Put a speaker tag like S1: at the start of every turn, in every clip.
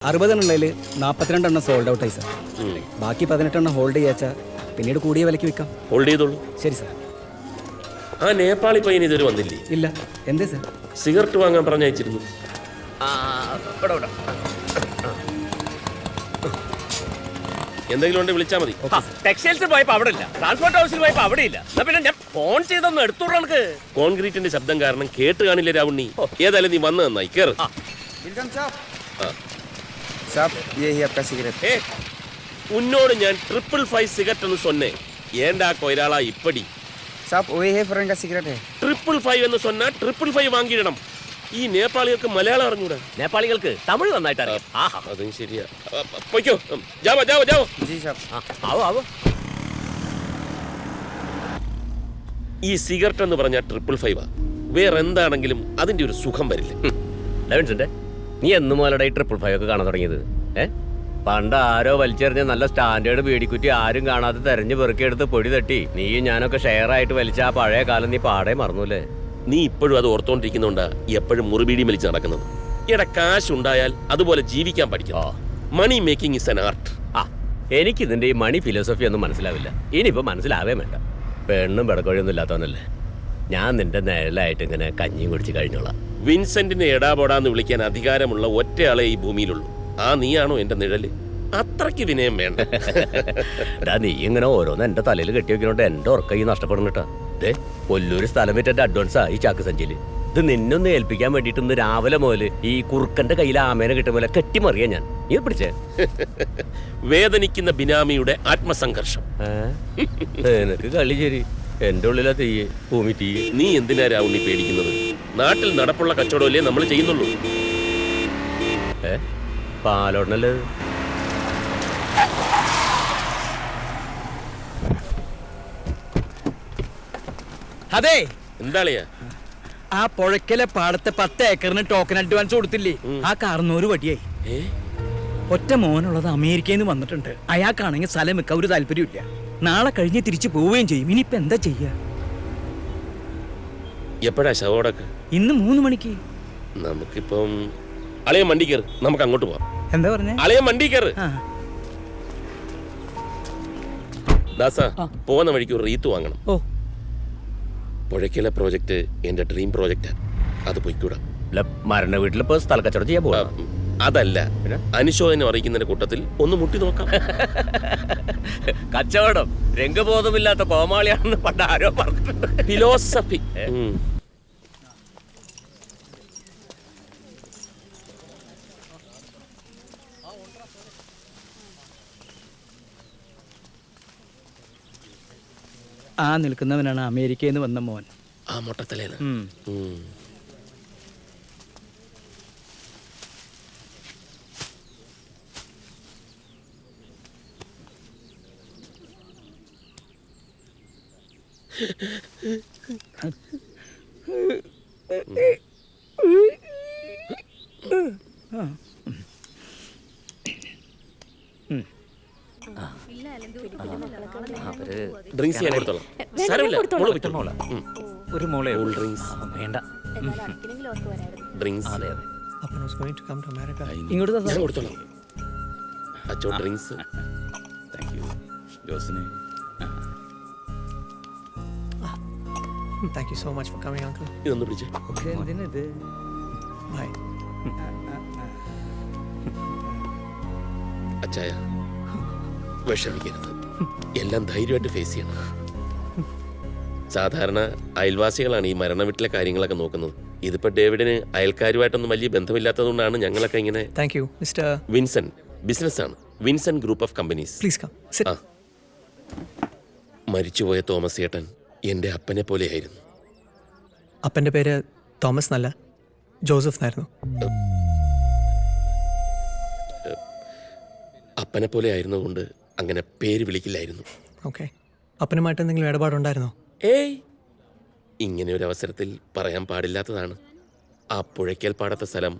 S1: 60 42 sold ഔട്ടായി sir. ബാക്കി 18 hold ചെയ്യാച്ചാ പിന്നീട് കൂടിയ വിലയ്ക്ക് വിൽക്കാം.
S2: ഹോൾഡ് ചെയ്തോളൂ.
S1: ശരി സാർ.
S2: ആ നേപ്പാളി പയ്യൻ ഇതുവരെ വന്നില്ലേ?
S1: ഇല്ല. എന്തേ സാർ?
S2: സിഗരറ്റ് വാങ്ങാൻ പറഞ്ഞയച്ചിരുന്നു. എന്തെങ്കിലും ഉണ്ടെങ്കിൽ വിളിച്ചാൽ മതി.
S3: ടെക്സ്റ്റൈൽസിൽ പോയപ്പോ അവിടെ ഇല്ല, ട്രാൻസ്പോർട്ട് ഹൗസിൽ പോയപ്പോ അവിടെ ഇല്ല. പിന്നെ ഞാൻ ഫോൺ ചെയ്തൊന്ന് എടുത്തോളൂ. നമുക്ക്
S2: കോൺക്രീറ്റിന്റെ ശബ്ദം കാരണം കേട്ട് കാണില്ല രാവുണ്ണി. ഏതായാലും നീ വന്ന് നന്നായി കേറ്. ഉന്നോട് ഞാൻ 555 സിഗരറ്റ് എന്ന് സൊന്നേ. ഏണ്ടാ കൊയിരാളാ ഇപ്പടി
S4: സാബ് वही है फॉरेन का सिगरेट है
S2: 555 എന്ന് സൊന്നാ 555 വാങ്ങിയിടണം. ഈ നേപ്പാളികൾക്ക് മലയാളം അറിഞ്ഞൂടാ.
S3: നേപ്പാളികൾക്ക് തമിഴ് നന്നായിട്ട് അറിയാം.
S2: അതും ശരിയാ. പോയിക്കോ. Joao Joao Joao.
S4: जी साहब.
S3: ആവോ ആവോ.
S2: ഈ സിഗരറ്റ് എന്ന് പറഞ്ഞാൽ 555 വേറെ എന്താണെങ്കിലും അതിന്റെ ഒരു സുഖം വരില്ല.
S3: ലെവൻസിന്റെ നീ എന്ന് മുതലടെ 555 ഒക്കെ കാണാൻ തുടങ്ങിയത്? പണ്ട് ആരോ വലിച്ചെറിഞ്ഞ നല്ല സ്റ്റാൻഡേർഡ് ബീഡിക്കുറ്റി ആരും കാണാതെ തെരഞ്ഞു പെറുക്കിയെടുത്ത് പൊടി തട്ടി നീ ഞാനൊക്കെ ഷെയർ ആയിട്ട് വലിച്ച ആ പഴയ കാലം നീ പാടെ മറന്നൂല്ലേ?
S2: നീ ഇപ്പോഴും അത് ഓർത്തോണ്ടിരിക്കുന്നുണ്ടാ എപ്പോഴും മുറിബീടി വലിച്ച് നടക്കുന്നത്. എടാ കാശുണ്ടായാൽ അതുപോലെ ജീവിക്കാൻ പഠിക്കണം. Money making is an art.
S3: എനിക്കിതിന്റെ ഈ മണി ഫിലോസഫി ഒന്നും മനസ്സിലാവില്ല. ഇനിയിപ്പോ മനസ്സിലാവേ വേണ്ട. പെണ്ണും പെടക്കോഴിയൊന്നും ഇല്ലാത്തവനല്ലേ ഞാൻ. നിന്റെ നിഴലായിട്ട് ഇങ്ങനെ കഞ്ഞിയും കുടിച്ച് കഴിഞ്ഞോളാം.
S2: വിൻസെന്റിനെ എടാപോടാന്ന് വിളിക്കാൻ അധികാരമുള്ള ഒറ്റയാളെ ഈ ഭൂമിയിലുള്ളൂ. ആ നീയാണോ എന്റെ നിഴല്? അത്രയ്ക്ക് വിനയം വേണ്ട.
S3: നീ ഇങ്ങനെ ഓരോന്ന് എന്റെ തലയിൽ കെട്ടി വെക്കുന്നോണ്ട് എന്റെ ഉറക്കം ഈ നഷ്ടപ്പെടുന്നിട്ടാ. കൊല്ലൂര് സ്ഥലം വിറ്റ് എന്റെ അഡ്വാൻസാ ഈ ചാക്ക് സഞ്ചിയില്. ഇത് നിന്നൊന്ന് ഏൽപ്പിക്കാൻ വേണ്ടിട്ട് ഇന്ന് രാവിലെ മുതല് ഈ കുറുക്കന്റെ കയ്യിൽ ആമേനെ കിട്ടും പോലെ കെട്ടിമറിയാ ഞാൻ. നീ പിടിച്ചേ.
S2: വേദനിക്കുന്ന ബിനാമിയുടെ ആത്മസംഘർഷം.
S3: എനിക്ക് കളി ശരി. എന്റെ ഉള്ളിലാ തീയെ ഭൂമി തീയെ.
S2: നീ എന്തിനാ രാവുണ്ണി പേടിക്കുന്നത്? നാട്ടിൽ നടപ്പുള്ള കച്ചവടമല്ലേ നമ്മൾ ചെയ്യുന്നുള്ളൂ.
S3: പാലോടനല്ലേ?
S1: അതെ.
S2: എന്താളിയാ?
S1: ആ പുഴയ്ക്കലെ പാടത്തെ 10 ഏക്കറിന് ടോക്കൺ അഡ്വാൻസ് കൊടുത്തില്ലേ? ആ കാർന്നൂര് വടിയായി. ഒറ്റ മോനുള്ളത് അമേരിക്കയിൽ നിന്ന് വന്നിട്ടുണ്ട്. അയാൾക്കാണെങ്കിൽ സ്ഥലം വെക്കാൻ ഒരു താല്പര്യമില്ല. നാളെ കഴിഞ്ഞ് തിരിച്ചു പോവുകയും ചെയ്യും. ഇനിയിപ്പോ എന്താ ചെയ്യാ?
S2: എപ്പോഴാ ശവോടൊക്കെ?
S1: ഇന്ന് 3 മണിക്ക്.
S2: നമുക്കിപ്പം അളയ വണ്ടി കയറ്, നമുക്ക് അങ്ങോട്ട് പോവാം.
S1: എന്താ പറഞ്ഞേ?
S2: അളയ വണ്ടി കയറ്. ദാസാ, പോകുന്ന വഴിക്ക് ഒരു റീത്ത് വാങ്ങണം. പുഴയ്ക്കല പ്രോജക്റ്റ് എന്റെ ഡ്രീം പ്രോജക്റ്റാ. അത് പോയിക്കൂടാ.
S3: മരണ വീട്ടിലിപ്പോ സ്ഥല കച്ചവടം ചെയ്യാൻ പോവാ.
S2: അതല്ല, അനുശോചനം അറിയിക്കുന്നതിന്റെ കൂട്ടത്തിൽ ഒന്ന് മുട്ടി നോക്കാം.
S3: കച്ചവടം രംഗബോധമില്ലാത്ത കോമാളിയാണെന്ന് പണ്ട് ആരോ പറഞ്ഞിട്ടുണ്ട്.
S2: ഫിലോസഫി.
S1: ആ നിൽക്കുന്നവനാണ് അമേരിക്കയിൽ നിന്ന് വന്ന മോൻ.
S2: ആ മൊട്ടത്തലേന്ന്. ഡ്രിങ്ക്സ് ഞാൻ കൊടുത്തോളാം.
S3: ഒരു മോളെ
S1: വേണ്ട.
S2: ഡ്രിങ്ക്സ്
S1: ഇങ്ങോട്ട്
S2: ഞാൻ കൊടുത്തോളാം. അച്ചോ drinks.
S5: Thank you so much for coming, uncle.
S2: ഇതൊന്ന് പിടിച്ചേ.
S1: എന്തിനത്?
S5: Bye.
S2: അച്ചായ വിഷമിക്കരുത്. എല്ലാം ധൈര്യമായിട്ട് ഫേസ് ചെയ്യണം. സാധാരണ അയൽവാസികളാണ് ഈ മരണ വീട്ടിലെ കാര്യങ്ങളൊക്കെ നോക്കുന്നത്. ഇതിപ്പോ ഡേവിഡിന് അയൽക്കാരുമായിട്ടൊന്നും വലിയ ബന്ധമില്ലാത്തതുകൊണ്ടാണ് ഞങ്ങളൊക്കെ ഇങ്ങനെ.
S5: Thank you, Mr.
S2: Vinson business ആണ്. Vinson group of companies.
S5: Please come. Sit.
S2: മരിച്ചുപോയ തോമസ് ഏട്ടൻ എന്റെ അപ്പനെ പോലെയായിരുന്നു.
S5: അപ്പൻ്റെ പേര് തോമസ് എന്നല്ല, ജോസഫ് എന്നായിരുന്നു.
S2: അപ്പനെ പോലെ ആയിരുന്നുകൊണ്ട് അങ്ങനെ പേര് വിളിക്കില്ലായിരുന്നു.
S5: ഓക്കെ. അപ്പനുമായിട്ട് എന്തെങ്കിലും ഇടപാടുണ്ടായിരുന്നോ?
S2: ഏയ്, ഇങ്ങനെ ഒരു അവസരത്തിൽ പറയാൻ പാടില്ലാത്തതാണ്. ആ പുഴയ്ക്കൽ പാടത്തെ സ്ഥലം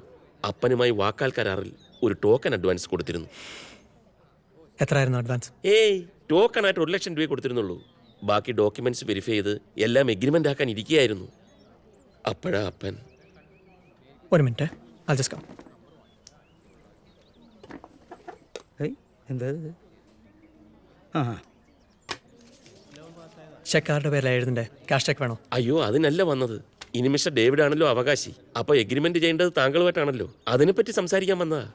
S2: അപ്പനുമായി വാക്കാൽ കരാറിൽ ഒരു ടോക്കൺ അഡ്വാൻസ് കൊടുത്തിരുന്നു.
S5: എത്രയായിരുന്നു അഡ്വാൻസ്?
S2: ഏയ്, ടോക്കണായിട്ട് 1 ലക്ഷം രൂപയെ കൊടുത്തിരുന്നുള്ളൂ. ബാക്കി ഡോക്യുമെന്റ്സ് വെരിഫൈ ചെയ്ത് എല്ലാം എഗ്രിമെന്റ് ആക്കാൻ ഇരിക്കുകയായിരുന്നു. അപ്പോഴാ അപ്പൻ.
S5: ഒരു മിനിറ്റ്, I'll just come.
S1: എന്താ ഇത്? ആ
S5: ചെക്ക് ആരുടെ പേരിലാണ് എഴുതണ്ടേ? ക്യാഷ് ചെക്ക് വേണോ?
S2: അയ്യോ അതിനല്ല വന്നത്. ഇനി മിസ്റ്റർ ഡേവിഡ് ആണല്ലോ അവകാശി. അപ്പൊ എഗ്രിമെന്റ് ചെയ്യേണ്ടത് താങ്കളുമായിട്ടാണല്ലോ. അതിനെപ്പറ്റി സംസാരിക്കാൻ വന്നതാ.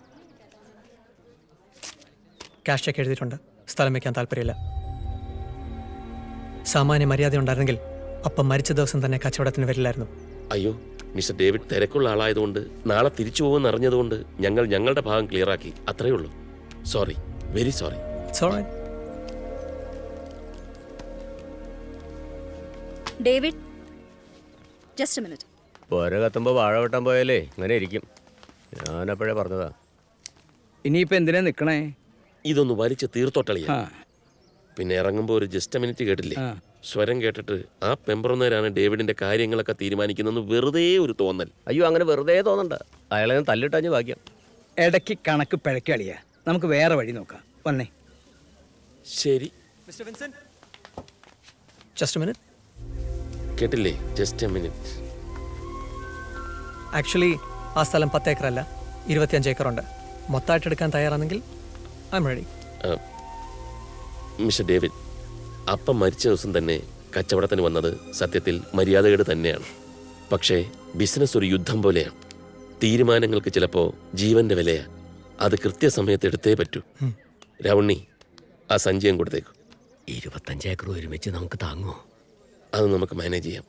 S5: ക്യാഷ് ചെക്ക് എഴുതിയിട്ടുണ്ട്. സ്ഥലം വയ്ക്കാൻ താല്പര്യമില്ല. സാമാന്യ മര്യാദ ഉണ്ടായിരുന്നെങ്കിൽ അപ്പം മരിച്ച ദിവസം തന്നെ കച്ചവടത്തിന് വരില്ലായിരുന്നു.
S2: അയ്യോ മിസ്റ്റർ ഡേവിഡ് തിരക്കുള്ള ആളായതുകൊണ്ട് നാളെ തിരിച്ചു പോകുമെന്ന് അറിഞ്ഞതുകൊണ്ട് ഞങ്ങൾ ഞങ്ങളുടെ ഭാഗം ക്ലിയറാക്കി. അത്രയേ ഉള്ളൂ. Sorry, very sorry.
S5: It's all right.
S6: David, just A minute.
S3: പോര കത്തുമ്പോൾ വാഴ വെട്ടാൻ പോയാലേ ഇങ്ങനെ ഇരിക്കും. ഞാനപ്പോഴേ പറഞ്ഞതാ.
S1: ഇനിയിപ്പോ എന്തിനാ നിക്കണേ?
S2: ഇതൊന്ന് വലിച്ച് തീർത്തോട്ടളിയ.
S1: ആ
S2: പിന്നെ ഇറങ്ങുമ്പോൾ ഒരു ജസ്റ്റ് മിനിറ്റ് കേട്ടില്ലേ?
S1: ആ.
S2: സ്വരം കേട്ടിട്ട് ആ പെമ്പറുന്നവരാണ് ഡേവിഡിന്റെ കാര്യങ്ങളൊക്കെ തീരുമാനിക്കുന്നതെന്ന് വെറുതെ ഒരു തോന്നൽ.
S3: അയ്യോ അങ്ങനെ വെറുതെ തോന്നണ്ട. അയാളെ ഞാൻ തല്ലിട്ടഞ്ഞ് ഭാഗ്യം.
S1: ഇടയ്ക്ക് കണക്ക് പിഴക്കളിയാ. നമുക്ക് വേറെ വഴി നോക്കാം. വന്നേ.
S2: ശരി,
S5: Just a minute.
S2: കേട്ടില്ലേ? Just A minute.
S5: ആക്ച്വലി ആ സ്ഥലം 10 ഏക്കറല്ല, 25 ഏക്കറുണ്ട്. മൊത്തമായിട്ട് എടുക്കാൻ തയ്യാറാണെങ്കിൽ I am ready.
S2: Mister David, അപ്പം മരിച്ച ദിവസം തന്നെ കച്ചവടത്തിന് വന്നത് സത്യത്തിൽ മര്യാദകേട് തന്നെയാണ്. പക്ഷേ ബിസിനസ് ഒരു യുദ്ധം പോലെയാണ്. തീരുമാനങ്ങൾക്ക് ചിലപ്പോൾ ജീവന്റെ വിലയാ. അത് കൃത്യസമയത്ത് എടുത്തേ പറ്റൂ. രവണ്ണി, ആ സഞ്ചയം കൊടുത്തേക്കു.
S3: 25 ഏക്കർ ഒരുമിച്ച് നമുക്ക് താങ്ങുമോ?
S2: അത് നമുക്ക് മാനേജ് ചെയ്യാം.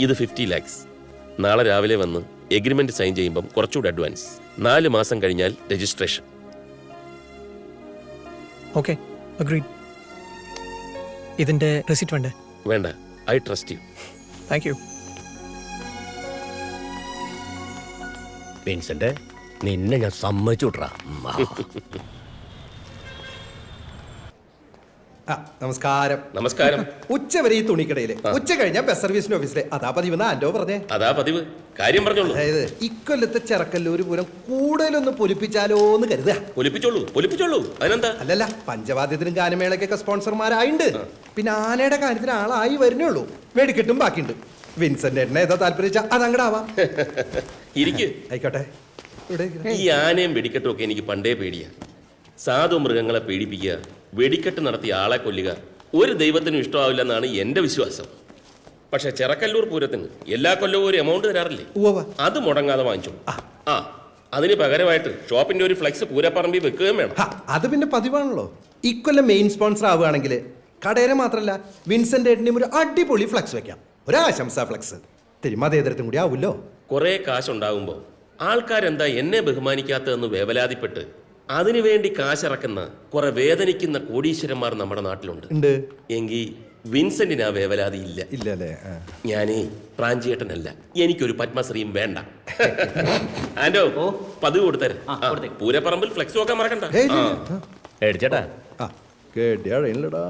S2: ഇത് 50 lakhs. നാളെ രാവിലെ വന്ന് എഗ്രിമെന്റ് സൈൻ ചെയ്യുമ്പം കുറച്ചുകൂടി അഡ്വാൻസ്. 4 മാസം കഴിഞ്ഞാൽ രജിസ്ട്രേഷൻ.
S5: Okay, agreed. ഇതിൻ്റെ റെസിറ്റ് വേണ്ടേ?
S2: വേണ്ട, I trust you.
S5: Thank you.
S3: Vincent, നിന്നെ ഞാൻ സമ്മതിച്ചു വിട്രാ.
S7: നമസ്കാരം.
S2: നമസ്കാരം.
S7: ഉച്ച വരെ ഈ തുണിക്കടയില്, ഉച്ച കഴിഞ്ഞാൽ ബസ് സർവീസിന്റെ ഓഫീസിലെ. അതാ പതിവ് ആൻഡോ പറഞ്ഞേ.
S2: അതാ പതിവ്. കാര്യം പറഞ്ഞോളൂ.
S7: അതായത് ഇക്കൊല്ലത്തെ ചെറക്കല്ലൂര് പൂരം കൂടുതലൊന്ന് പൊലിപ്പിച്ചാലോ എന്ന് കരുതുക.
S2: പൊലിപ്പിച്ചോളൂ. അതിനെന്താ?
S7: അല്ലല്ല, പഞ്ചവാദ്യത്തിനും ഗാനമേളക്കൊക്കെ സ്പോൺസർമാരായിണ്ട്. പിന്നെ ആനയുടെ കാര്യത്തിന് ആളായി വരുന്നേ ഉള്ളൂ. വെടിക്കെട്ടും ബാക്കിയുണ്ട്. വിൻസെന്റ് എണ്ണ ഏതാ താല്പര്യം അതങ്ങടാവാം.
S2: ഇരിക്ക്.
S7: ആയിക്കോട്ടെ. ഇവിടെ ഇരിക്ക്.
S2: ഈ ആനയും വെടിക്കെട്ടും ഒക്കെ എനിക്ക് പണ്ടേ പേടിയാ. സാധു മൃഗങ്ങളെ പേടിപ്പിക്കുക, വെടിക്കെട്ട് നടത്തിയ ആളെ കൊല്ലുക ഒരു ദൈവത്തിനും ഇഷ്ടമാവില്ലെന്നാണ് എൻ്റെ വിശ്വാസം. പക്ഷെ ചെറക്കല്ലൂർ പൂരത്തിന് എല്ലാ കൊല്ലവും ഒരു എമൗണ്ട് തരാറില്ലേ?
S7: ഉവ്വ.
S2: അത് മുടങ്ങാതെ വാങ്ങിച്ചു. അതിന് പകരമായിട്ട് ഷോപ്പിന്റെ ഒരു ഫ്ലെക്സ് പൂരപ്പറമ്പിൽ വെക്കുകയും വേണം.
S7: അത് പിന്നെ പതിവാണല്ലോ. ഇക്കൊല്ലം മെയിൻ സ്പോൺസർ ആവുകയാണെങ്കിൽ കടയുടെ മാത്രമല്ല വിൻസെന്റ് ഏട്ടനെയും ഒരു അടിപൊളി ഫ്ലെക്സ് വെക്കാം. ഒരാശംസ ഫ്ലെക്സ്. തിരുമാതേതരത്തും കൂടി ആവുമല്ലോ.
S2: കുറേ കാശുണ്ടാകുമ്പോൾ ആൾക്കാരെന്താ എന്നെ ബഹുമാനിക്കാത്തതെന്ന് വേവലാതിപ്പെട്ട് അതിനുവേണ്ടി കാശിറക്കുന്ന കുറെ വേദനിക്കുന്ന കോടീശ്വരന്മാർ നമ്മുടെ നാട്ടിലുണ്ട്.
S7: ഉണ്ട്.
S2: എങ്കിൽ വിൻസെന്റിന് ആ വേവലാതി ഇല്ല.
S7: ഇല്ലല്ലേ?
S2: ഞാനേ പ്രാഞ്ചിയേട്ടനല്ല, എനിക്കൊരു പത്മശ്രീയും വേണ്ട. ആൻഡോ, പതിവ് കൊടുത്തരാം. പൂരപ്പറമ്പിൽ ഫ്ലെക്സ് നോക്കാൻ മറക്കണ്ട.
S3: എടുച്ചേട്ടാ.
S7: കേട്ടിയാടാ.